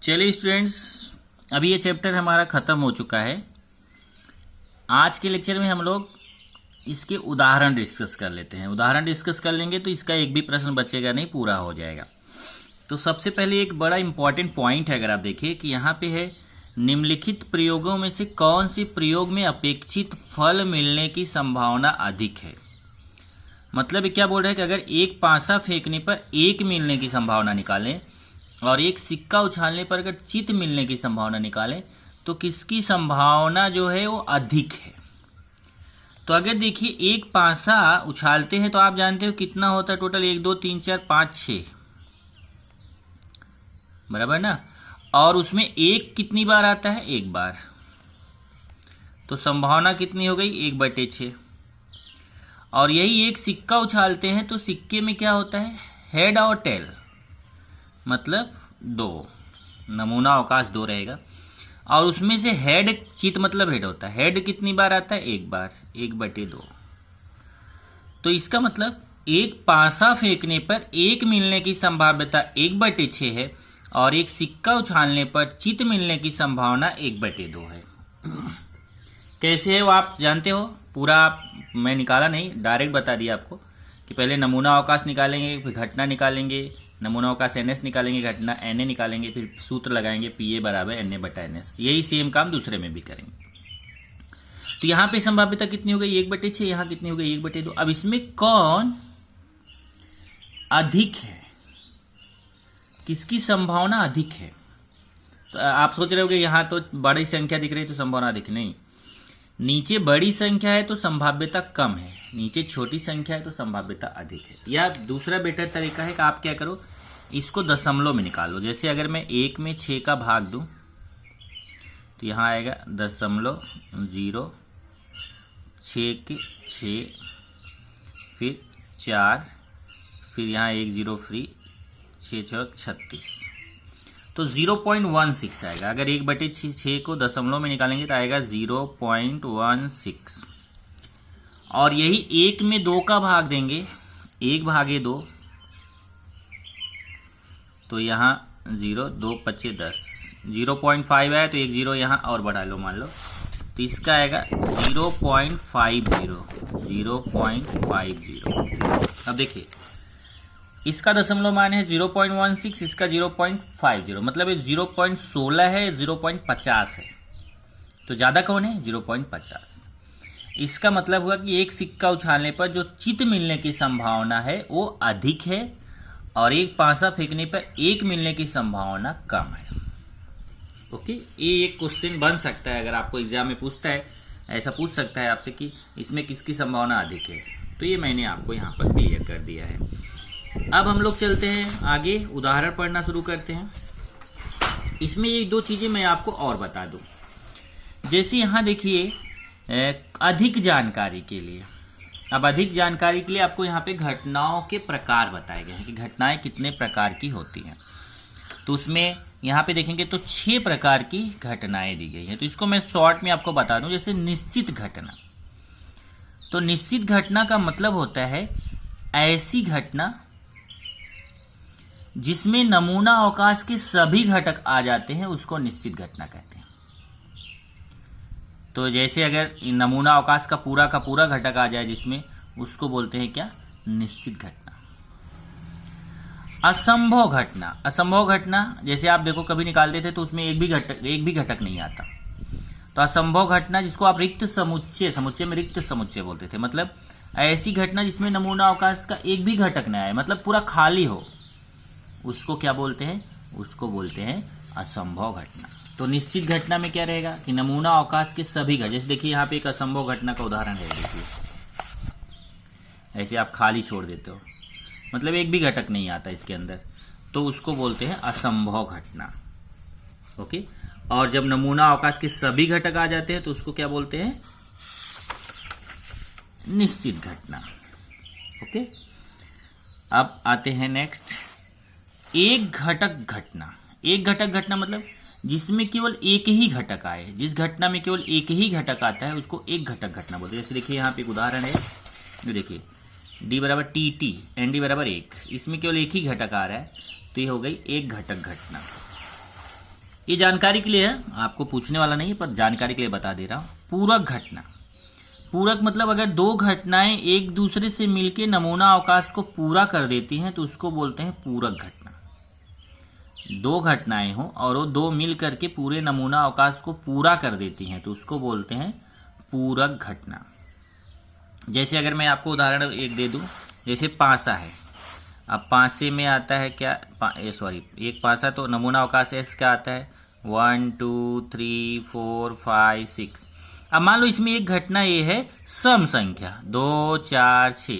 चलिए स्टूडेंट्स, अभी ये चैप्टर हमारा ख़त्म हो चुका है। आज के लेक्चर में हम लोग इसके उदाहरण डिस्कस कर लेते हैं। उदाहरण डिस्कस कर लेंगे तो इसका एक भी प्रश्न बचेगा नहीं, पूरा हो जाएगा। तो सबसे पहले एक बड़ा इंपॉर्टेंट पॉइंट है, अगर आप देखिए कि यहाँ पे है निम्नलिखित प्रयोगों में से कौन सी प्रयोग में अपेक्षित फल मिलने की संभावना अधिक है। मतलब ये क्या बोल रहा है कि अगर एक पासा फेंकने पर एक मिलने की संभावना निकालें और एक सिक्का उछालने पर अगर चित मिलने की संभावना निकालें तो किसकी संभावना जो है वो अधिक है। तो अगर देखिए एक पासा उछालते हैं तो आप जानते हो कितना होता है टोटल, 1 2 3 4 5 6, बराबर ना। और उसमें एक कितनी बार आता है? एक बार। तो संभावना कितनी हो गई? 1/6। और यही एक सिक्का उछालते हैं तो सिक्के में क्या होता है? हेड और टेल, मतलब 2, नमूना अवकाश 2 रहेगा। और उसमें से हेड, चित मतलब हेड होता है, हेड कितनी बार आता है? एक बार, 1/2। तो इसका मतलब एक पासा फेंकने पर एक मिलने की संभाव्यता 1/6 है और एक सिक्का उछालने पर चित मिलने की संभावना 1/2 है। कैसे है वो आप जानते हो, पूरा मैं निकाला नहीं, डायरेक्ट बता दिया आपको कि पहले नमूना अवकाश निकालेंगे, फिर घटना निकालेंगे, नमूना अवकाश NS निकालेंगे, घटना NA निकालेंगे, फिर सूत्र लगाएंगे PA = NA/NS। यही सेम काम दूसरे में भी करेंगे। तो यहाँ पे संभाव्यता कितनी हो गई? 1/6। यहाँ कितनी हो गई? 1/2। अब इसमें कौन अधिक है, किसकी संभावना अधिक है? तो आप सोच रहे होगे यहाँ तो बड़ी संख्या दिख रही है तो संभावना अधिक नहीं। नीचे बड़ी संख्या है तो संभाव्यता कम है, नीचे छोटी संख्या है तो संभाव्यता अधिक है। या दूसरा बेटर तरीका है कि आप क्या करो, इसको दशमलव में निकालो। जैसे अगर मैं 1 में 6 का भाग दूं तो यहाँ आएगा 0.06 के 6, फिर 4, फिर यहाँ 1 0 फ्री, 6 6 36, तो 0.16 आएगा। अगर 1/6 को दशमलव में निकालेंगे तो आएगा 0.16। और यही 1 में 2 का भाग देंगे, 1/2, तो यहाँ 0 2 5 10, 0.5 आया तो 1 0 यहाँ और बढ़ा लो मान लो, तो इसका आएगा 0.50। अब देखिए इसका दशमलव मान है 0.16, इसका 0.50, मतलब ये 0.16 है, 0.50 है। तो ज्यादा कौन है? 0.50। इसका मतलब हुआ कि एक सिक्का उछालने पर जो चित मिलने की संभावना है वो अधिक है और एक पासा फेंकने पर एक मिलने की संभावना कम है। ओके, ये एक क्वेश्चन बन सकता है, अगर आपको एग्जाम में पूछता है, ऐसा पूछ सकता है आपसे कि इसमें किसकी संभावना अधिक है। तो ये मैंने आपको यहाँ पर क्लियर कर दिया है। अब हम लोग चलते हैं आगे, उदाहरण पढ़ना शुरू करते हैं। इसमें एक दो चीजें मैं आपको और बता दूं। जैसे यहाँ देखिए अधिक जानकारी के लिए, अब अधिक जानकारी के लिए आपको यहाँ पे घटनाओं के प्रकार बताए गए हैं कि घटनाएं कितने प्रकार की होती हैं। तो उसमें यहाँ पे देखेंगे तो 6 प्रकार की घटनाएं दी गई हैं। तो इसको मैं शॉर्ट में आपको बता दूं। जैसे निश्चित घटना, तो निश्चित घटना का मतलब होता है ऐसी घटना जिसमें नमूना अवकाश के सभी घटक आ जाते हैं, उसको निश्चित घटना कहते हैं। तो जैसे अगर नमूना अवकाश का पूरा घटक आ जाए जिसमें, उसको बोलते हैं क्या? निश्चित घटना। असंभव घटना, असंभव घटना जैसे आप देखो कभी निकालते थे तो उसमें एक भी घटक नहीं आता। तो असंभव घटना जिसको आप रिक्त समुच्चय में रिक्त समुच्चय बोलते थे, मतलब ऐसी घटना जिसमें नमूना अवकाश का एक भी घटक न आए, मतलब पूरा खाली हो, उसको क्या बोलते हैं? उसको बोलते हैं असंभव घटना। तो निश्चित घटना में क्या रहेगा कि नमूना अवकाश के सभी घटक, जैसे देखिए यहाँ पे एक असंभव घटना का उदाहरण है। देखिए ऐसे आप खाली छोड़ देते हो, मतलब एक भी घटक नहीं आता इसके अंदर, तो उसको बोलते हैं असंभव घटना। ओके, और जब नमूना अवकाश के सभी घटक आ जाते हैं तो उसको क्या बोलते हैं? निश्चित घटना। ओके, अब आते हैं नेक्स्ट, एक घटक घटना। एक घटक घटना मतलब जिसमें केवल एक ही घटक आए, जिस घटना में केवल एक ही घटक आता है उसको एक घटक घटना बोलते हैं। जैसे देखिए यहाँ पे एक उदाहरण है, जो देखिए D = TT, ND = 1, इसमें केवल एक ही घटक आ रहा है, तो ये हो गई एक घटक घटना। ये जानकारी के लिए है, आपको पूछने वाला नहीं है पर जानकारी के लिए बता दे रहा हूं। पूरक घटना, पूरक मतलब अगर दो घटनाएं एक दूसरे से मिलकर नमूना अवकाश को पूरा कर देती हैं तो उसको बोलते हैं पूरक घटना। दो घटनाएं हो और वो दो मिल करके पूरे नमूना अवकाश को पूरा कर देती हैं तो उसको बोलते हैं पूरक घटना। जैसे अगर मैं आपको उदाहरण एक दे दूं, जैसे पासा है। अब पासे में आता है क्या, एक पासा तो नमूना अवकाश एस क्या आता है 1 2 3 4 5 6। अब मान लो इसमें एक घटना ए है सम संख्या 2 4 6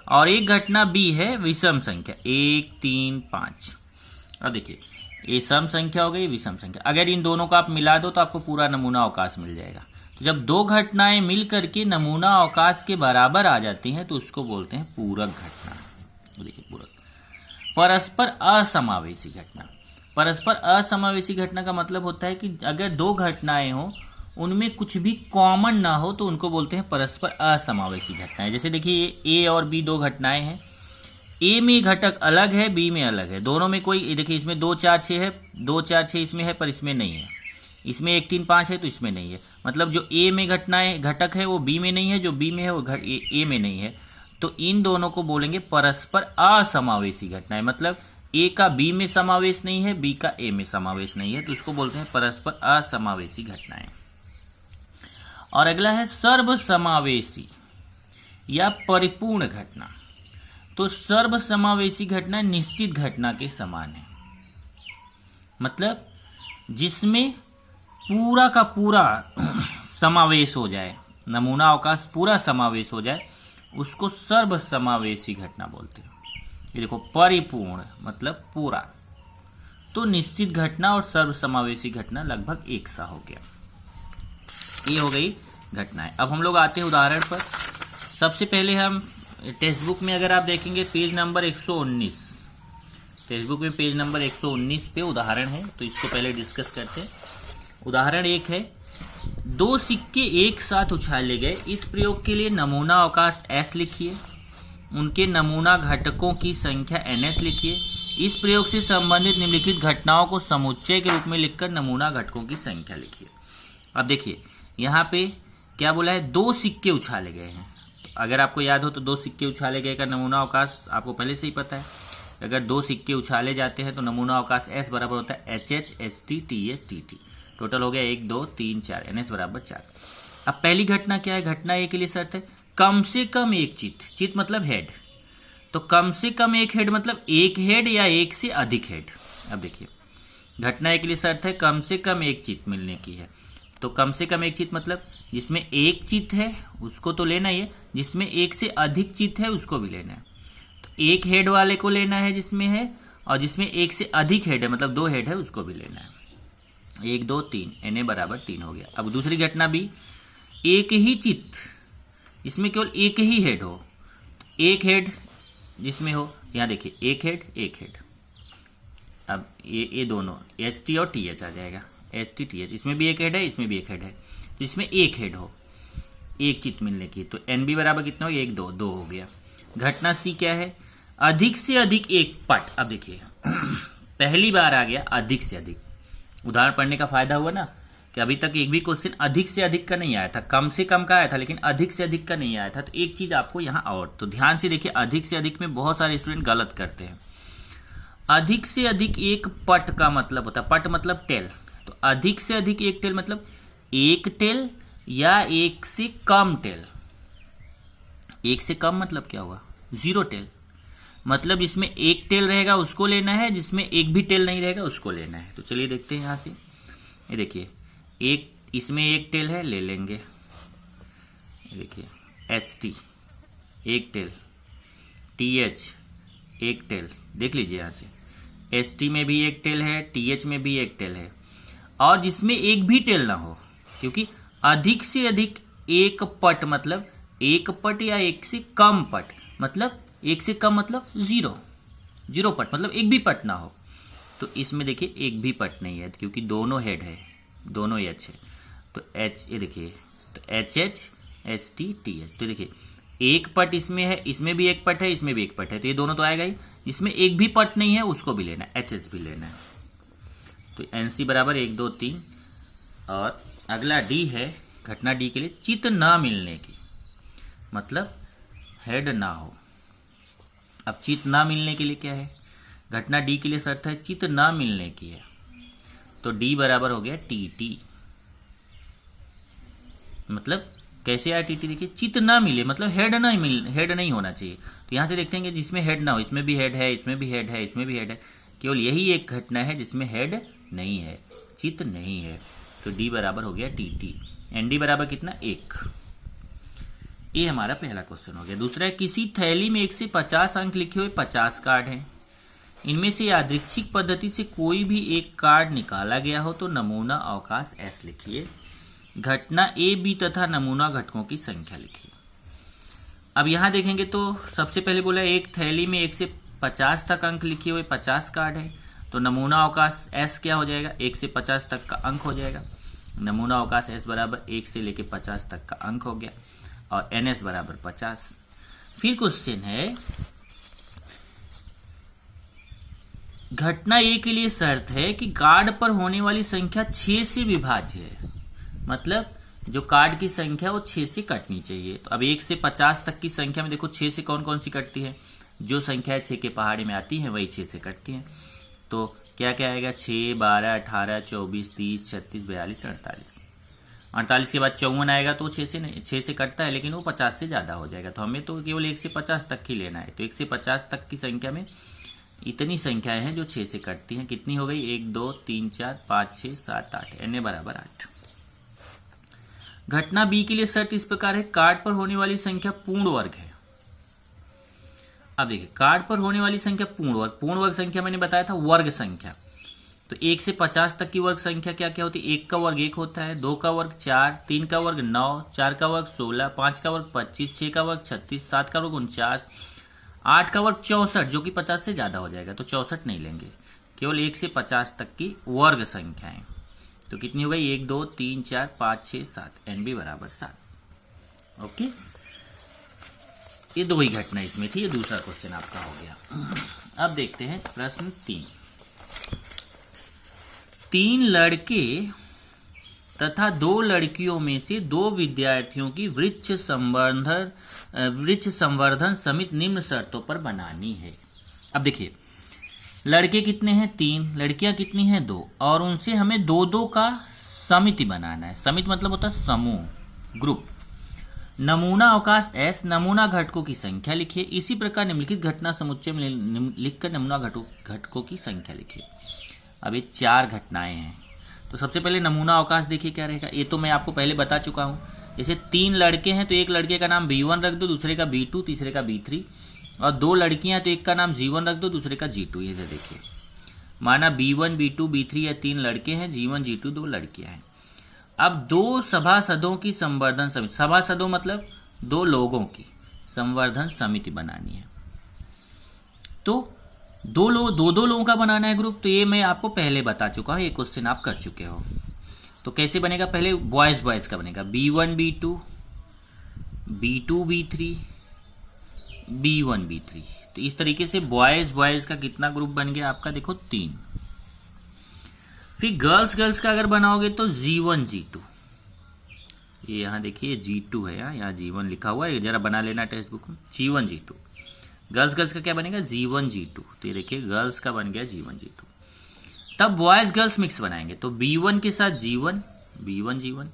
और एक घटना बी है विषम संख्या 1 3 5। अब देखिए ये सम संख्या हो गई, विषम संख्या। अगर इन दोनों को आप मिला दो तो आपको पूरा नमूना अवकाश मिल जाएगा। तो जब दो घटनाएं मिल करके नमूना अवकाश के बराबर आ जाती हैं तो उसको बोलते हैं पूरक घटना। देखिए पूरक। परस्पर असमावेशी घटना, परस्पर असमावेशी घटना का मतलब होता है कि अगर दो घटनाएं हो उनमें कुछ भी कॉमन ना हो तो उनको बोलते हैं परस्पर असमावेशी घटनाएं। जैसे देखिए ए और बी दो घटनाएं हैं, ए में घटक अलग है, बी में अलग है, दोनों में कोई, देखिए इसमें 2 4 6 है, 2 4 6 इसमें है पर इसमें नहीं है, इसमें 1 3 5 है तो इसमें नहीं है। मतलब जो ए में घटनाएं घटक है वो बी में नहीं है, जो बी में है वो ए में नहीं है। तो इन दोनों को बोलेंगे परस्पर असमावेशी घटनाएं। मतलब ए का बी में समावेश नहीं है, बी का ए में समावेश नहीं है, तो उसको बोलते हैं परस्पर असमावेशी घटनाएं। और अगला है सर्वसमावेशी या परिपूर्ण घटना। तो सर्वसमावेशी घटना निश्चित घटना के समान है, मतलब जिसमें पूरा का पूरा समावेश हो जाए, नमूना अवकाश पूरा समावेश हो जाए, उसको सर्वसमावेशी घटना बोलते हैं। ये देखो परिपूर्ण मतलब पूरा। तो निश्चित घटना और सर्वसमावेशी घटना लगभग एक सा हो गया। ये हो गई घटनाएं। अब हम लोग आते हैं उदाहरण पर। सबसे पहले हम टेक्स्ट बुक में अगर आप देखेंगे पेज नंबर 119, टेक्स्ट बुक में पेज नंबर 119 पे उदाहरण है, तो इसको पहले डिस्कस करते हैं। उदाहरण एक है, दो सिक्के एक साथ उछाले गए। इस प्रयोग के लिए नमूना अवकाश S लिखिए, उनके नमूना घटकों की संख्या NS लिखिए। इस प्रयोग से संबंधित निम्नलिखित घटनाओं को समुच्चय के रूप में लिखकर नमूना घटकों की संख्या लिखिए। अब देखिए यहाँ पे क्या बोला है, दो सिक्के उछाले गए हैं। अगर आपको याद हो तो दो सिक्के उछाले गए का नमूना अवकाश आपको पहले से ही पता है। अगर दो सिक्के उछाले जाते हैं तो नमूना अवकाश S बराबर होता है HH ST TS TT। Total हो गया 1 2 3 4, NS बराबर 4। अब पहली घटना क्या है, घटना ए के लिए शर्त है कम से कम एक चित्त, चित्त मतलब हेड, तो कम से कम एक हेड मतलब एक हेड या एक से अधिक हेड। अब देखिए घटना ए के लिए शर्त है कम से कम एक चित्त मिलने की है, तो कम से कम एक चित्त मतलब जिसमें एक चित्त है उसको तो लेना ही है, जिसमें एक से अधिक चित्त है उसको भी लेना है। तो एक हेड वाले को लेना है जिसमें है, और जिसमें एक से अधिक हेड है मतलब 2 हेड है उसको भी लेना है। 1 2 3, NA बराबर 3 हो गया। अब दूसरी घटना भी, एक ही चित्त इसमें केवल एक ही हेड हो, एक हेड जिसमें हो, यहाँ देखिए एक हेड। अब ये दोनों ST और TH आ जाएगा, ST TH, इसमें भी एक हेड है, इसमें भी एक हेड है, तो इसमें एक हेड हो, एक चित्त मिलने की, तो NB बराबर कितना हो गया, 1 2 2 हो गया। घटना C क्या है, अधिक से अधिक एक पट। अब देखिए पहली बार आ गया अधिक से अधिक। उदाहरण पढ़ने का फायदा हुआ ना कि अभी तक एक भी क्वेश्चन अधिक से अधिक का नहीं आया था, कम से कम का आया था, लेकिन अधिक से अधिक का नहीं आया था। तो एक चीज आपको यहाँ और, तो ध्यान से देखिए, अधिक से अधिक में बहुत सारे स्टूडेंट गलत करते हैं। अधिक से अधिक एक पट का मतलब होता है, पट मतलब टेल, तो अधिक से अधिक एक टेल मतलब एक टेल या एक से कम टेल। एक से कम मतलब क्या हुआ, 0 टेल, मतलब जिसमें एक टेल रहेगा उसको लेना है, जिसमें एक भी टेल नहीं रहेगा उसको लेना है। तो चलिए देखते हैं यहाँ से, ये देखिए एक, इसमें एक टेल है ले लेंगे, देखिए ST एक टेल, TH एक टेल, देख लीजिए यहाँ से ST में भी एक टेल है, TH में भी एक टेल है, और जिसमें एक भी टेल ना हो, क्योंकि अधिक से अधिक एक पट मतलब एक पट या एक से कम पट, मतलब एक से कम मतलब 0 पट मतलब एक भी पट ना हो। तो इसमें देखिए एक भी पट नहीं है क्योंकि दोनों हेड है, दोनों H है, तो H, ये देखिए तो HH ST TH। तो देखिए एक पट इसमें है, इसमें भी एक पट है, इसमें भी एक पट है, तो ये दोनों तो आएगा ही। इसमें एक भी पट नहीं है उसको भी लेना है, HH भी लेना है। तो NC बराबर 1 2 3। और अगला D है, घटना D के लिए चित ना मिलने की, मतलब हेड ना हो। अब चित ना मिलने के लिए क्या है, घटना D के लिए शर्त है चित ना मिलने की है, तो D बराबर हो गया TT। मतलब कैसे आया TT, देखिए चित ना मिले मतलब हेड नहीं होना चाहिए। तो यहां से देखते हैं कि जिसमें हेड ना हो, इसमें भी हेड है, इसमें भी हेड है, इसमें भी हेड है, केवल यही एक घटना है जिसमें हेड नहीं है, चित नहीं है, तो D बराबर हो गया TT। ND बराबर कितना, 1। ये हमारा पहला क्वेश्चन हो गया। दूसरा है, किसी थैली में 1 से 50 अंक लिखे हुए 50 कार्ड हैं। इनमें से यादृच्छिक पद्धति से कोई भी एक कार्ड निकाला गया हो तो नमूना अवकाश S लिखिए। घटना A, B तथा नमूना घटकों की संख्या लिखिए। अब यहां देखेंगे तो सबसे पहले बोला एक थैली में 1 से 50 तक अंक लिखे हुए 50 कार्ड है, तो नमूना अवकाश S क्या हो जाएगा, 1 से 50 तक का अंक हो जाएगा। नमूना अवकाश S बराबर 1 से लेके 50 तक का अंक हो गया, और NS बराबर 50। फिर क्वेश्चन है, घटना A के लिए शर्त है कि कार्ड पर होने वाली संख्या 6 से विभाज्य है, मतलब जो कार्ड की संख्या वो 6 से कटनी चाहिए। तो अब 1 से 50 तक की संख्या में देखो 6 से कौन कौन सी कटती है, जो संख्या 6 के पहाड़े में आती है वही 6 से कटती है। तो क्या क्या आएगा, 6 12 18 24 30 36 42 48। 48 के बाद 54 आएगा तो 6 से कटता है, लेकिन वो 50 से ज्यादा हो जाएगा, तो हमें तो केवल 1 से 50 तक ही लेना है। तो 1 से 50 तक की संख्या में इतनी संख्याएं हैं जो 6 से कटती हैं। कितनी हो गई, 1 2 3 4 5 6 7 8, NA बराबर 8। घटना B के लिए शर्त इस प्रकार है, कार्ड पर होने वाली संख्या पूर्ण वर्ग है। अब देखिए, कार्ड पर होने वाली संख्या पूर्ण वर्ग संख्या मैंने बताया था वर्ग संख्या। तो 1 से 50 तक की वर्ग संख्या क्या क्या होती है, 1 का वर्ग 1 होता है, 2 का वर्ग 4, 3 का वर्ग 9, 4 का वर्ग 16, 5 का वर्ग 25, 6 का वर्ग 36, 7 का वर्ग 49, 8 का वर्ग 64, जो कि 50 से ज्यादा हो जाएगा, तो 64 नहीं लेंगे, केवल 1 से 50 तक की वर्ग संख्याएं। तो कितनी हो गई, 1 2 3 4 5 6 7, NB बराबर 7। ओके, ये दो ही घटना इसमें थी, ये दूसरा क्वेश्चन आपका हो गया। अब देखते हैं प्रश्न 3। 3 लड़के तथा 2 लड़कियों में से 2 विद्यार्थियों की वृक्ष संवर्धन समिति निम्न शर्तों पर बनानी है। अब देखिए, लड़के कितने हैं, 3, लड़कियां कितनी हैं, 2, और उनसे हमें 2-2 का समिति बनाना है। समिति मतलब होता है समूह, ग्रुप। नमूना अवकाश S, नमूना घटकों की संख्या लिखिए। इसी प्रकार निम्नलिखित घटना समुच्चय में लिखकर नमूना घटकों की संख्या लिखिए। अब ये 4 घटनाएं हैं, तो सबसे पहले नमूना अवकाश देखिए क्या रहेगा। ये तो मैं आपको पहले बता चुका हूं, जैसे 3 लड़के हैं तो एक लड़के का नाम B1 रख दो, दूसरे का B2, तीसरे का B3, और 2 लड़कियां तो एक का नाम G1 रख दो, दूसरे का G2। ये देखिए, माना B1 B2 B3 या 3 लड़के हैं, G1 G2 2 लड़कियां हैं। अब 2 सभासदों की संवर्धन समिति, सभासदों मतलब 2 लोगों की संवर्धन समिति बनानी है। तो 2 लोगों का बनाना है ग्रुप, तो ये मैं आपको पहले बता चुका हूं, ये क्वेश्चन आप कर चुके हो। तो कैसे बनेगा, पहले बॉयज का बनेगा, B1 B2 B2 B3 B1 B3। तो इस तरीके से बॉयज का कितना ग्रुप बन गया आपका, देखो 3। फिर गर्ल्स का अगर बनाओगे तो G1 G2, ये यहां देखिए G2 है, यहाँ G1 लिखा हुआ है, जरा बना लेना टेक्स्ट बुक में। G1 G2, गर्ल्स का क्या बनेगा, G1 G2। तो ये देखिए गर्ल्स का बन गया G1 G2। तब बॉयज गर्ल्स मिक्स बनाएंगे, तो B1 के साथ G1 B1 G1,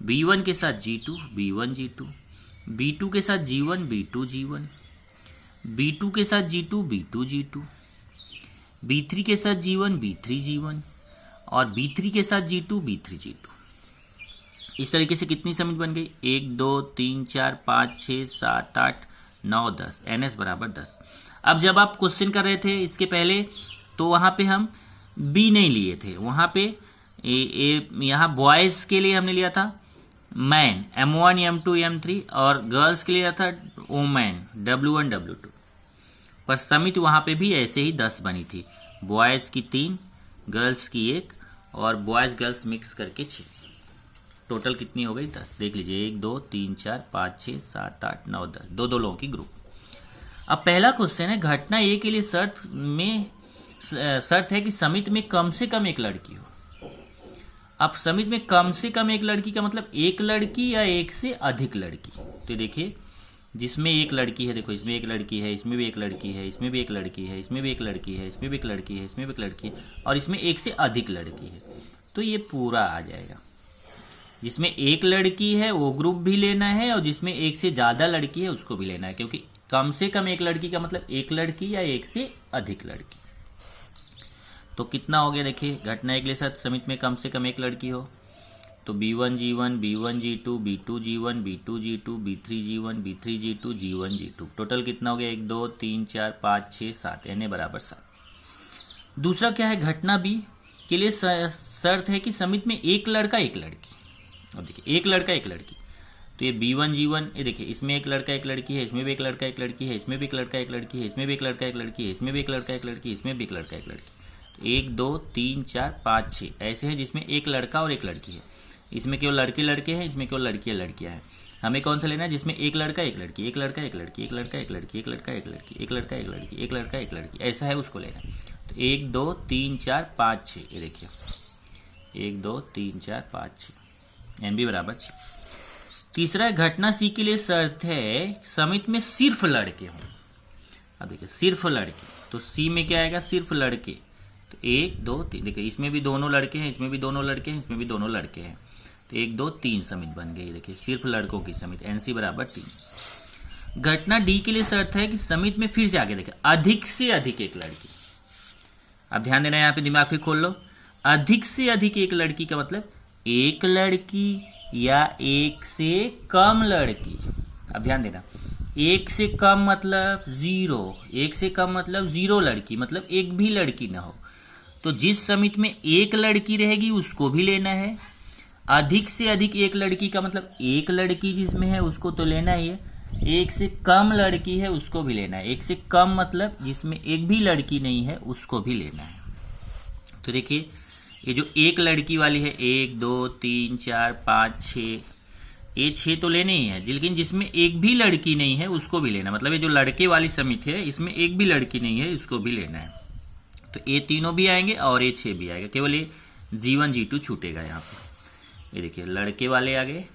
B1 के साथ G2 B1 G2, B2 के साथ G1 B2 G1, B2 के साथ G2 B2 G2, B3 के साथ G1 B3 G1, और B3 के साथ G2 B3 G2। इस तरीके से कितनी समिति बन गई, 1 2 3 4 5 6 7 8 9 10, NS बराबर 10। अब जब आप क्वेश्चन कर रहे थे इसके पहले, तो वहां पे हम B नहीं लिए थे, वहां पे यहाँ बॉयज के लिए हमने लिया था मैन M1 M2 M3, और गर्ल्स के लिए लिया था वोमेन W1 W2। पर समिति वहां पे भी ऐसे ही 10 बनी थी, बॉयज की 3, गर्ल्स की 1, और बॉयज गर्ल्स मिक्स करके 6। टोटल कितनी हो गई, 10। देख लीजिए, 1 2 3 4 5 6 7 8 9 10, 2 लोगों की ग्रुप। अब पहला क्वेश्चन है, घटना A के लिए शर्त में शर्त है कि समिति में कम से कम एक लड़की हो। अब समिति में कम से कम एक लड़की का मतलब एक लड़की या एक से अधिक लड़की। तो देखिए जिसमें एक लड़की है, देखो इसमें एक लड़की है, इसमें भी एक लड़की है, इसमें भी एक लड़की है, इसमें भी एक लड़की है, इसमें भी एक लड़की है, इसमें भी एक लड़की है, और इसमें एक से अधिक लड़की है, तो ये पूरा आ जाएगा। जिसमें एक लड़की है वो ग्रुप भी लेना है, और जिसमें एक से ज्यादा लड़की है उसको भी लेना है, क्योंकि कम से कम एक लड़की का मतलब एक लड़की या एक से अधिक लड़की। तो कितना हो गया देखिए, घटना एक ले साथ समिति में कम से कम एक लड़की हो, तो B1G1, B1G2, B2G1, B2G2, B3G1, B3G2, G1G2, total कितना हो गया 1 2 3 4 5 6 7, Na बराबर 7। दूसरा क्या है, घटना बी के लिए शर्त है कि समिति में एक लड़का एक लड़की। अब देखिए एक लड़का एक लड़की, तो ये B1G1, ये देखिए इसमें एक लड़का एक लड़की है, इसमें भी एक लड़का एक लड़की है, इसमें भी एक लड़का एक लड़की है, इसमें भी एक लड़का एक लड़की है, इसमें भी एक लड़का एक लड़की, इसमें भी एक लड़का एक लड़की। तो 1 2 3 4 5 6 ऐसे है जिसमें एक लड़का और एक लड़की है। इसमें केवल लड़के लड़के हैं, इसमें केवल लड़कियां लड़कियां हैं। हमें कौन सा लेना है, जिसमें एक लड़का एक लड़की, एक लड़का एक लड़की, एक लड़का एक लड़की, एक लड़का एक लड़की, एक लड़का एक लड़की, एक लड़का एक लड़की, ऐसा है उसको लेना है। तो 1 2 3 4 5 6, ये देखिए 1 2 3 4 5 6, NB बराबर 6। तीसरा घटना सी के लिए शर्त है समिति में सिर्फ लड़के हों। अब देखिए सिर्फ लड़के, तो सी में क्या आएगा, सिर्फ लड़के, तो 1 2 3, देखिए इसमें भी दोनों लड़के हैं, इसमें भी दोनों लड़के हैं, इसमें भी दोनों लड़के हैं, तो 1 2 3 समिति बन गई। देखिए सिर्फ लड़कों की समिति, NC बराबर 3। घटना डी के लिए शर्त है कि समिति में फिर से आगे देखिए अधिक से अधिक एक लड़की। अब ध्यान देना, यहाँ पे दिमाग भी खोल लो, अधिक से अधिक एक लड़की का मतलब एक लड़की या एक से कम लड़की। अब ध्यान देना, एक से कम मतलब 0, एक से कम मतलब 0 लड़की, मतलब एक भी लड़की ना हो। तो जिस समिति में एक लड़की रहेगी उसको भी लेना है। अधिक से अधिक एक लड़की का मतलब एक लड़की जिसमें है उसको तो लेना ही है। एक से कम लड़की है उसको भी लेना है। एक से कम मतलब जिसमें एक भी लड़की नहीं है उसको भी लेना है। तो देखिए ये जो एक लड़की वाली है 1 2 3 4 5 6, ये 6 तो लेने ही है, लेकिन जिसमें एक भी लड़की नहीं है उसको भी लेना। मतलब ये जो लड़के वाली समिति है इसमें एक भी लड़की नहीं है, इसको भी लेना है। तो ये तीनों भी आएंगे और ये 6 भी आएगा, केवल ये G1 G2 छूटेगा यहाँ पे। ये देखिए लड़के वाले आ गए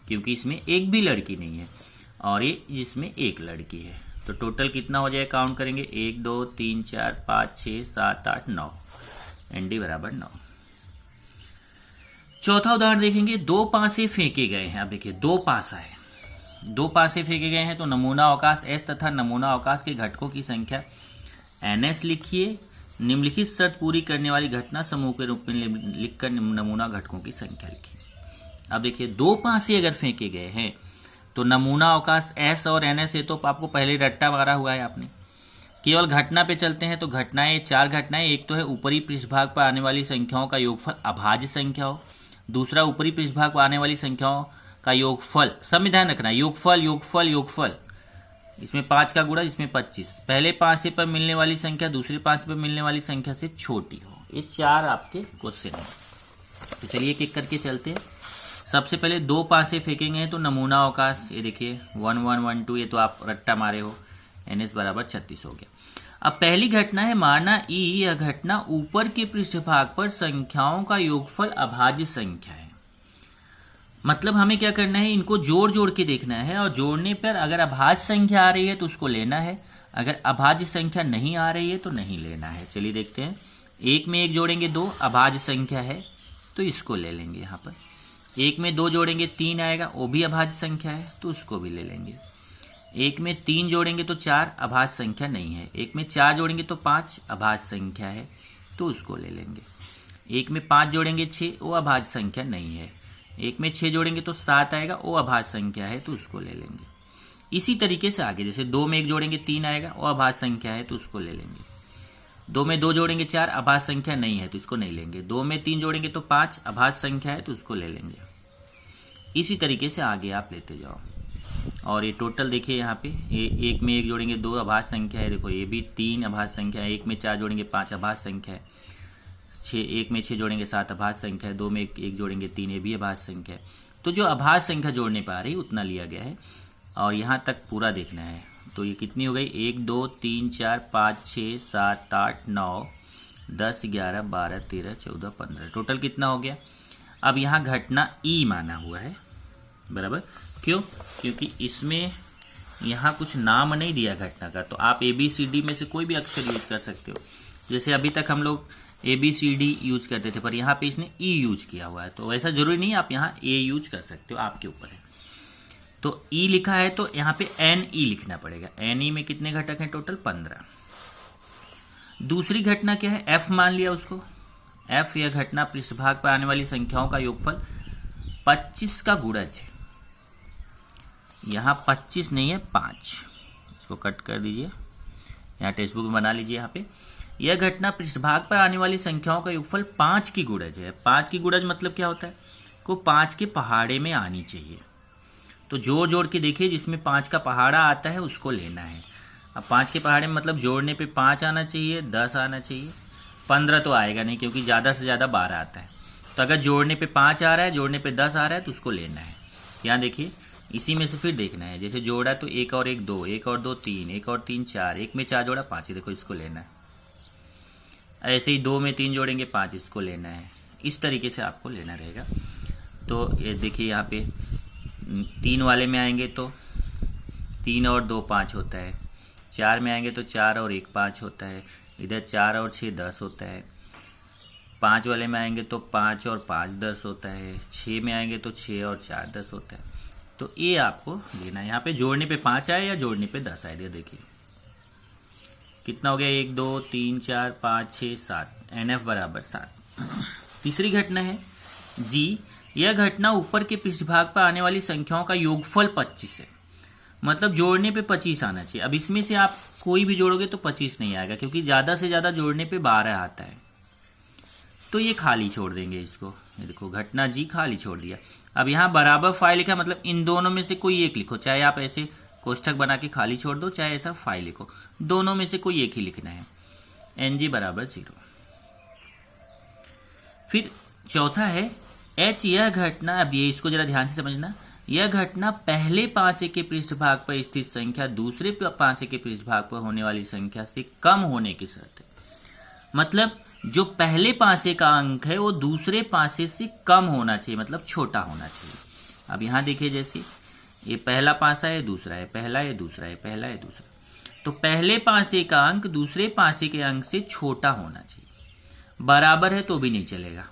क्योंकि इसमें एक भी लड़की नहीं है, और ये जिसमें एक लड़की है। तो टोटल कितना हो जाएगा, काउंट करेंगे 1 2 3 4 5 6 7 8 9, ND बराबर 9। चौथा उदाहरण देखेंगे, 2 पासे फेंके गए हैं। अब देखिए 2 पासा है, 2 पासे फेंके गए हैं, तो नमूना अवकाश S तथा नमूना अवकाश के घटकों की संख्या NS लिखिए। निम्नलिखित शर्त पूरी करने वाली घटना समूह के रूप में लिखकर नमूना घटकों की संख्या लिखिए। अब देखिए 2 पासे अगर फेंके गए हैं तो नमूना अवकाश S और NS है, तो आपको पहले रट्टा मारा हुआ है आपने। केवल घटना पे चलते हैं, तो घटनाएं 4 घटनाएं, एक तो है ऊपरी पृष्ठभाग पर आने वाली संख्याओं का योगफल अभाज्य संख्या हो। दूसरा ऊपरी पृष्ठभाग पर आने वाली संख्याओं का योगफल, सब में ध्यान रखना, योगफल योगफल योगफल, इसमें 5 का गुणा, इसमें 25। पहले 5 पर मिलने वाली संख्या दूसरे 5 पर मिलने वाली संख्या से छोटी हो। ये 4 आपके क्वेश्चन है। तो चलिए एक एक करके चलते हैं। सबसे पहले 2 पासे फेंकेंगे तो नमूना अवकाश, ये देखिए 1 1 1 2, ये तो आप रट्टा मारे हो, NS बराबर 36 हो गया। अब पहली घटना है, माना E यह घटना ऊपर के पृष्ठभाग पर संख्याओं का योगफल अभाज्य संख्या है। मतलब हमें क्या करना है, इनको जोड़ जोड़ के देखना है, और जोड़ने पर अगर अभाज्य संख्या आ रही है तो उसको लेना है, अगर अभाज्य संख्या नहीं आ रही है तो नहीं लेना है। चलिए देखते हैं, 1 में 1 जोड़ेंगे 2, अभाज्य संख्या है तो इसको ले लेंगे। यहाँ पर 1 में 2 जोड़ेंगे 3 आएगा, वो भी अभाज्य संख्या है तो उसको भी ले लेंगे। 1 में 3 जोड़ेंगे तो 4, अभाज्य संख्या नहीं है। 1 में 4 जोड़ेंगे तो 5, अभाज्य संख्या है तो उसको ले लेंगे। 1 में 5 जोड़ेंगे 6, वो अभाज्य संख्या नहीं है। 1 में 6 जोड़ेंगे तो 7 आएगा, वो अभाज्य संख्या है तो उसको ले लेंगे। इसी तरीके से आगे, जैसे 2 में 1 जोड़ेंगे 3 आएगा, वो अभाज्य संख्या है तो उसको ले लेंगे। 2 में 2 जोड़ेंगे 4, अभाज्य संख्या नहीं है तो इसको नहीं लेंगे। 2 में 3 जोड़ेंगे तो 5, अभाज्य संख्या है तो उसको ले लेंगे। इसी तरीके से आगे आप लेते जाओ। और ये टोटल देखिए यहाँ पे, ये 1 में 1 जोड़ेंगे 2, अभाज्य संख्या है, देखो ये भी 3 अभाज्य संख्या है। 1 में 4 जोड़ेंगे 5, अभाज्य संख्या है। 1 में 6 जोड़ेंगे 7, अभाज्य संख्या है। 2 में 1 जोड़ेंगे 3, ये भी अभाज्य संख्या है। तो जो अभाज्य संख्या जोड़ने पर आ रही उतना लिया गया है, और यहाँ तक पूरा देखना है। तो ये कितनी हो गई, 1 2 3 4 5 6 7 8 9, 10, 11, 12, 13, 14, 15, टोटल कितना हो गया। अब यहाँ घटना ई माना हुआ है, बराबर। क्यों? क्योंकि इसमें यहाँ कुछ नाम नहीं दिया घटना का, तो आप ABCD में से कोई भी अक्षर यूज कर सकते हो। जैसे अभी तक हम लोग ABCD यूज करते थे, पर यहाँ पे इसने ई यूज किया हुआ है, तो ऐसा जरूरी नहीं, आप यहाँ ए यूज कर सकते हो, आपके ऊपर है। तो ई लिखा है तो यहाँ पे NE लिखना पड़ेगा। NE में कितने घटक हैं टोटल? 15। दूसरी घटना क्या है? F मान लिया उसको। F यह घटना पृष्ठभाग पर आने वाली संख्याओं का योगफल 25 का गुणज है। यहाँ 25 नहीं है, 5। इसको कट कर दीजिए, यहाँ टेक्स्ट बुक में बना लीजिए। यहाँ पे यह घटना पृष्ठभाग पर आने वाली संख्याओं का योगफल 5 की गुणज है। 5 की गुणज मतलब क्या होता है? को 5 के पहाड़े में आनी चाहिए। तो जोड़ जोड़ के देखिए, जिसमें 5 का पहाड़ा आता है उसको लेना है। अब 5 के पहाड़े में मतलब जोड़ने पे 5 आना चाहिए, 10 आना चाहिए, 15 तो आएगा नहीं क्योंकि ज़्यादा से ज़्यादा 12 आता है। तो अगर जोड़ने पे 5 आ रहा है, जोड़ने पे 10 आ रहा है, तो उसको लेना है। यहाँ देखिए, इसी में से फिर देखना है, जैसे जोड़ा तो 1 और 1 2, 1 और 2 3, 1 और 3 4, 1 में 4 जोड़ा 5, देखो इसको लेना है। ऐसे ही 2 में 3 जोड़ेंगे 5, इसको लेना है। इस तरीके से आपको लेना रहेगा। तो ये देखिए, यहाँ पे 3 वाले में आएंगे तो 3 और 2 5 होता है। 4 में आएंगे तो 4 और 1 5 होता है। इधर 4 और 6 10 होता है। 5 वाले में आएंगे तो 5 और 5 10 होता है। 6 में आएंगे तो 6 और 4 10 होता है। तो ये आपको लेना है। यहाँ पे जोड़ने पे 5 आए या जोड़ने पे 10 आए, देखिए कितना हो गया, 1 2 3 4 5 6 7, NF बराबर 7। तीसरी घटना है जी, यह घटना ऊपर के पृष्ठभाग पर आने वाली संख्याओं का योगफल 25 है। मतलब जोड़ने पे 25 आना चाहिए। अब इसमें से आप कोई भी जोड़ोगे तो 25 नहीं आएगा, क्योंकि ज्यादा से ज्यादा जोड़ने पे 12 आता है। तो ये खाली छोड़ देंगे इसको। ये देखो, घटना जी खाली छोड़ दिया। अब यहाँ बराबर फाइल लिखा, मतलब इन दोनों में से कोई एक लिखो। चाहे आप ऐसे कोष्ठक बना के खाली छोड़ दो, चाहे ऐसा फाइल लिखो, दोनों में से कोई एक ही लिखना है। NG बराबर 0। फिर चौथा है H, यह घटना, अब ये इसको जरा ध्यान से समझना, यह घटना पहले पासे के पृष्ठभाग पर स्थित संख्या दूसरे पासे के पृष्ठभाग पर होने वाली संख्या से कम होने की शर्त है। मतलब जो पहले पासे का अंक है वो दूसरे पासे से कम होना चाहिए, मतलब छोटा होना चाहिए। अब यहां देखिए, जैसे ये पहला पासा है, दूसरा है, पहला है, दूसरा है, पहला है, दूसरा। तो पहले पासे का अंक दूसरे पासे के अंक से छोटा होना चाहिए। बराबर है तो भी नहीं चलेगा।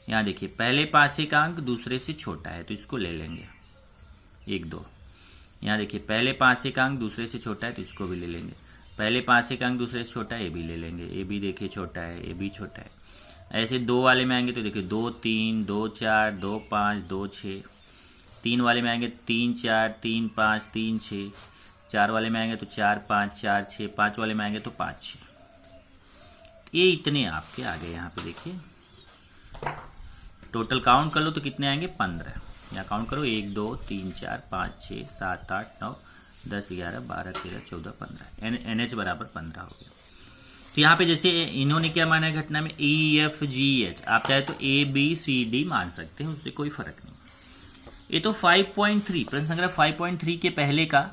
यहाँ देखिए, पहले पासे का अंक दूसरे से छोटा है तो इसको ले लेंगे 1 2। यहाँ देखिए, पहले पासे का अंक दूसरे से छोटा है तो इसको भी ले लेंगे। पहले पासे का अंक दूसरे से छोटा है, ये भी ले लेंगे। ये भी देखिए छोटा है, ये भी छोटा है। ऐसे 2 वाले में आएंगे तो देखिए 2 3, 2 4, 2 5, 2 6। 3 वाले में आएंगे 3 4, 3 5, 3 6। 4 वाले में आएंगे तो 4 5, 4 6। 5 वाले में आएंगे तो 5 6। ये इतने आपके आ गए। यहाँ पे देखिए, टोटल काउंट कर लो तो कितने आएंगे, 15। यहाँ काउंट करो, 1 2 3 4 5 6 7 8 9 10 11 12 13 14 15। NH बराबर 15 हो गया। तो यहाँ पे जैसे इन्होंने क्या माना है घटना में, EFGH, आप चाहे तो ABCD मान सकते हैं, उससे कोई फर्क नहीं। ये तो 5.3 प्रश्न संख्या 5.3 के पहले का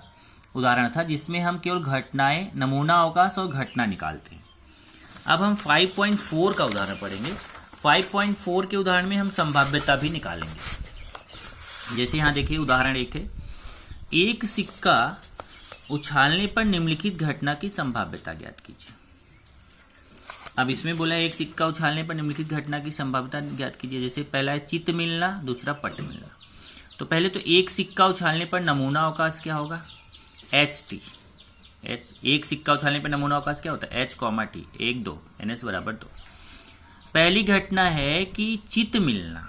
उदाहरण था, जिसमें हम केवल घटनाएं, नमूना अवकाश और घटना निकालते हैं। अब हम 5.4 का उदाहरण पढ़ेंगे। 5.4 के उदाहरण में हम संभाव्यता भी निकालेंगे। जैसे यहाँ देखिए, उदाहरण 1 है, एक सिक्का उछालने पर निम्नलिखित घटना की संभाव्यता ज्ञात कीजिए। अब इसमें बोला है एक सिक्का उछालने पर निम्नलिखित घटना की संभाव्यता ज्ञात कीजिए। जैसे पहला है चित्त मिलना, दूसरा पट मिलना। तो पहले तो एक सिक्का उछालने पर नमूना अवकाश क्या होगा, HT। एक सिक्का उछालने पर नमूना अवकाश क्या होता है, H, T 1 2, NS बराबर 2। पहली घटना है कि चित्त मिलना।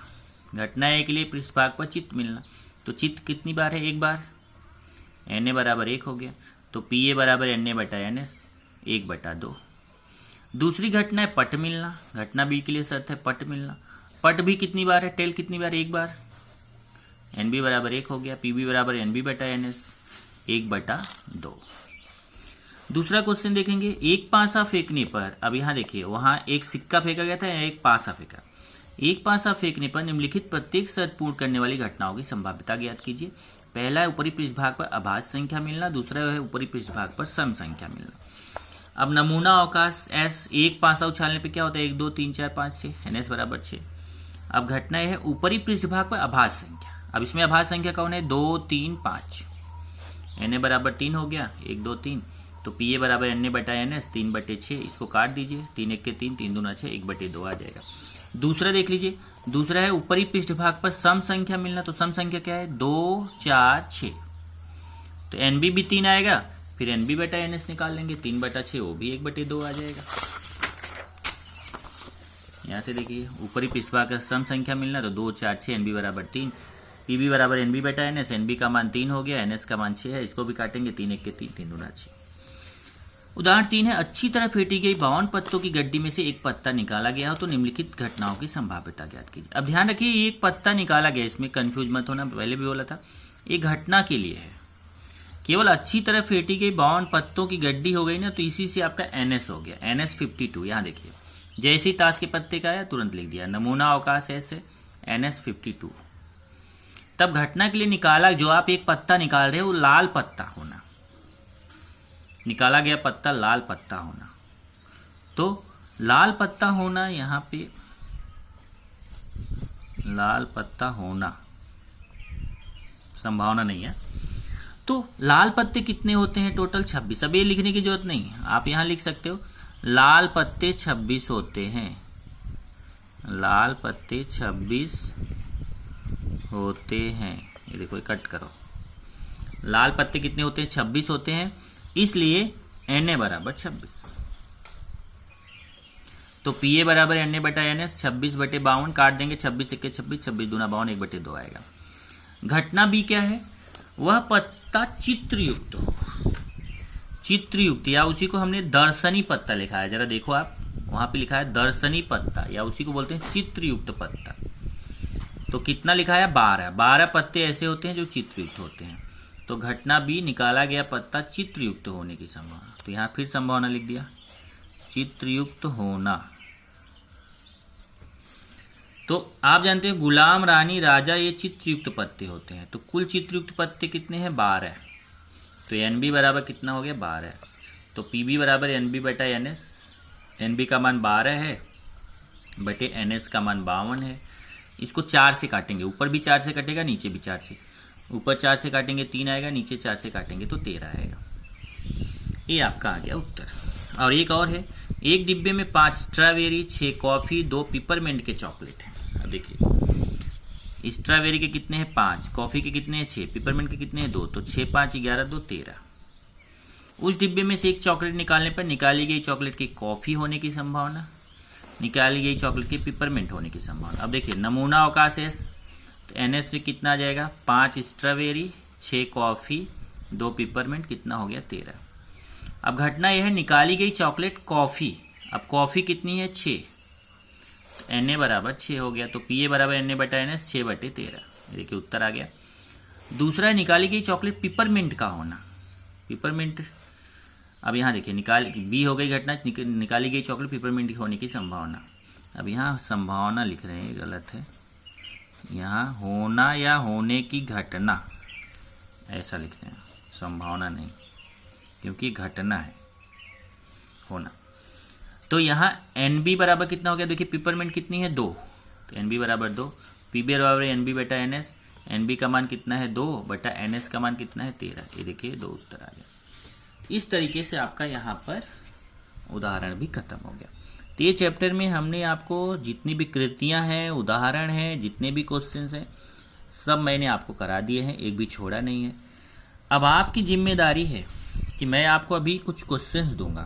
घटना है के लिए पृष्ठभाग पर चित्त मिलना। तो चित्त कितनी बार है, 1 बार। Na बराबर 1 हो गया। तो Pa बराबर Na बटा NS 1 बटा 2। दूसरी घटना है पट मिलना। घटना बी के लिए शर्त है पट मिलना। पट भी कितनी बार है, टेल कितनी बार, 1 बार। NB बराबर 1 हो गया। PB बराबर NB बटा NS 1 बटा 2। दूसरा क्वेश्चन देखेंगे, एक पासा फेंकने पर, अब यहाँ देखिए, वहां एक सिक्का फेंका गया था, एक पासा फेंका। एक पासा फेंकने पर निम्नलिखित प्रत्येक शर्त पूर्ण करने वाली घटनाओं की संभाव्यता ज्ञात कीजिए। पहला है ऊपरी पृष्ठभाग पर अभाज्य संख्या मिलना, दूसरा है ऊपरी पृष्ठभाग पर सम संख्या मिलना। अब नमूना अवकाश एस, एक पासा उछालने पे क्या होता है, 1 2 3 4 5 6, NS बराबर 6। अब घटना यह है ऊपरी पृष्ठभाग पर आभास संख्या। अब इसमें आभास संख्या कौन है, 2 3 5, Na बराबर 3 हो गया, 1 2 3, तो Pa बराबर Na बटा NS 3/6, इसको काट दीजिए, 3 1 के 3, 3 दूना 6, 1/2 आ जाएगा। दूसरा देख लीजिए, दूसरा है ऊपरी पृष्ठभाग पर सम संख्या मिलना, तो सम संख्या क्या है, 2 4 6, तो NB भी 3 आएगा, फिर NB बटा NS निकाल लेंगे, 3/6 वो भी 1/2 आ जाएगा। यहां से देखिए ऊपरी पृष्ठभाग का सम संख्या मिलना, तो 2 4 6, NB बराबर 3, PB बराबर NB बटा NS, NB का मान 3 हो गया, NS का मान 6 है, इसको भी काटेंगे, 3 1 के 3, 3 दूना 6। उदाहरण 3 है अच्छी तरह फेंटी गई 52 पत्तों की गड्डी में से एक पत्ता निकाला गया हो तो निम्नलिखित घटनाओं की संभाव्यता ज्ञात कीजिए। अब ध्यान रखिए एक पत्ता निकाला गया, इसमें कंफ्यूज मत होना, पहले भी बोला था, एक घटना के लिए है। केवल अच्छी तरह फेंटी गई 52 पत्तों की गड्डी हो गई ना, तो इसी से आपका NS हो गया, NS 52। यहां देखिए जैसे ही ताश के पत्ते का आया तुरंत लिख दिया, नमूना अवकाश S है, NS 52। तब घटना के लिए निकाला, जो आप एक पत्ता निकाल रहे हो वो लाल पत्ता होना, निकाला गया पत्ता लाल पत्ता होना, तो लाल पत्ता होना, यहां पे लाल पत्ता होना संभावना नहीं है। तो लाल पत्ते कितने होते हैं, टोटल 26। अब ये लिखने की जरूरत नहीं है, आप यहां लिख सकते हो लाल पत्ते 26 होते हैं, लाल पत्ते 26 होते हैं। ये देखो कट करो, लाल पत्ते कितने होते हैं, 26 होते हैं, इसलिए Na बराबर 26। तो Pa बराबर Na बटा NS 26/52, काट देंगे, 26 1 26, 26 दूना 52, 1/2 आएगा। घटना B क्या है, वह पत्ता चित्रयुक्त हो, चित्रयुक्त, या उसी को हमने दर्शनी पत्ता लिखा है, जरा देखो आप वहां पे लिखा है दर्शनी पत्ता, या उसी को बोलते हैं चित्रयुक्त पत्ता। तो कितना लिखा है, 12। 12 पत्ते ऐसे होते हैं जो चित्रयुक्त होते हैं। तो घटना B, निकाला गया पत्ता चित्रयुक्त होने की संभावना, तो यहां फिर संभावना लिख दिया, चित्रयुक्त होना। तो आप जानते हैं गुलाम, रानी, राजा, ये चित्रयुक्त पत्ते होते हैं। तो कुल चित्रयुक्त पत्ते कितने हैं, 12। तो NB बराबर कितना हो गया, 12। तो PB बराबर NB बटा NS, NB का मान 12 है बटे NS का मान 52 है। इसको 4 से काटेंगे, ऊपर भी 4 से कटेगा, नीचे भी 4 से, ऊपर 4 से काटेंगे 3 आएगा, नीचे 4 से काटेंगे तो 13 आएगा। ये आपका आ गया उत्तर। और एक और है, एक डिब्बे में 5 स्ट्रॉबेरी, 6 कॉफी, 2 पिपरमिंट के चॉकलेट हैं। अब देखिए स्ट्रॉबेरी के कितने हैं, 5, कॉफी के कितने हैं, 6, पिपरमिंट के कितने हैं, 2, तो 6 5 11 2 13। उस डिब्बे में से एक चॉकलेट निकालने पर निकाली गई चॉकलेट की कॉफी होने की संभावना, निकाली गई चॉकलेट की पिपरमिंट होने की संभावना। अब देखिए नमूना अवकाश S, तो NS में कितना आ जाएगा, 5 स्ट्रॉबेरी, 6 कॉफी, 2 पिपरमिंट, कितना हो गया, 13। अब घटना यह है निकाली गई चॉकलेट कॉफी, अब कॉफी कितनी है, 6, तो Na बराबर 6 हो गया। तो Pa बराबर Na बटा NS 6/13, देखिए उत्तर आ गया। दूसरा है निकाली गई चॉकलेट पिपरमिंट का होना, पिपरमिंट। अब यहाँ देखिए B हो गई घटना, निकाली गई चॉकलेट पिपरमिंट होने की संभावना। अब यहाँ संभावना लिख रहे हैं, गलत है, यहाँ होना या होने की घटना ऐसा लिख रहे हैं, संभावना नहीं, क्योंकि घटना है होना। तो यहाँ NB बराबर कितना हो गया, देखिए पिपरमिंट कितनी है, 2, तो NB बराबर 2, PB बराबर NB बटा NS, NB का मान कितना है, 2 बटा NS का मान कितना है, 13। ये देखिए 2 उत्तर आ गया। इस तरीके से आपका यहाँ पर उदाहरण भी खत्म हो गया। तो ये चैप्टर में हमने आपको जितनी भी कृतियां हैं, उदाहरण हैं, जितने भी क्वेश्चंस हैं, सब मैंने आपको करा दिए हैं, एक भी छोड़ा नहीं है। अब आपकी जिम्मेदारी है कि मैं आपको अभी कुछ क्वेश्चंस दूंगा,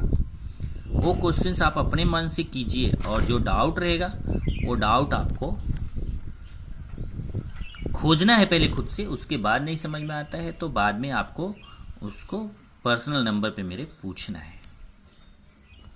वो क्वेश्चंस आप अपने मन से कीजिए, और जो डाउट रहेगा वो डाउट आपको खोजना है पहले खुद से, उसके बाद नहीं समझ में आता है तो बाद में आपको उसको पर्सनल नंबर पे मेरे पूछना है।